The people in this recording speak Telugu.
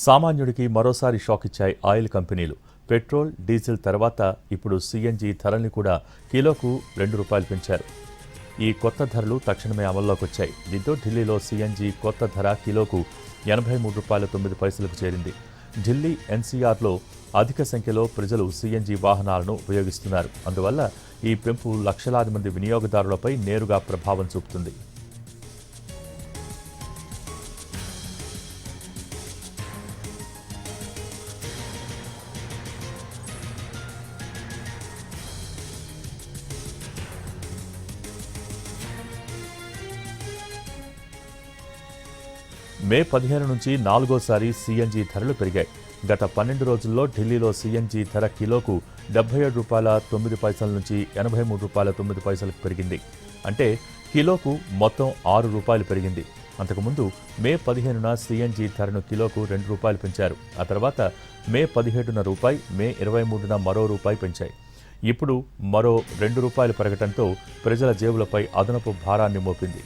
సామాన్యుడికి మరోసారి షాక్ ఇచ్చాయి ఆయిల్ కంపెనీలు. పెట్రోల్, డీజిల్ తర్వాత ఇప్పుడు సీఎన్జీ ధరల్ని కూడా కిలోకు ₹2 పెంచారు. ఈ కొత్త ధరలు తక్షణమే అమల్లోకి వచ్చాయి. దీంతో ఢిల్లీలో సీఎన్జీ కొత్త ధర కిలోకు ₹83.09కు చేరింది. ఢిల్లీ ఎన్సీఆర్లో అధిక సంఖ్యలో ప్రజలు సీఎన్జీ వాహనాలను ఉపయోగిస్తున్నారు. అందువల్ల ఈ పెంపు లక్షలాది మంది వినియోగదారులపై నేరుగా ప్రభావం చూపుతుంది. మే 15 నుంచి 4వసారి సీఎన్జీ ధరలు పెరిగాయి. గత 12 రోజుల్లో ఢిల్లీలో సీఎన్జీ ధర కిలోకు ₹77.09 నుంచి ₹83.09కు పెరిగింది. అంటే కిలోకు మొత్తం ₹6 పెరిగింది. అంతకుముందు మే 15న సీఎన్జీ ధరను కిలోకు ₹2 పెంచారు. ఆ తర్వాత మే 17న రూపాయి, మే 23న మరో రూపాయి పెంచాయి. ఇప్పుడు మరో ₹2 పెరగడంతో ప్రజల జేబులపై అదనపు భారాన్ని మోపింది.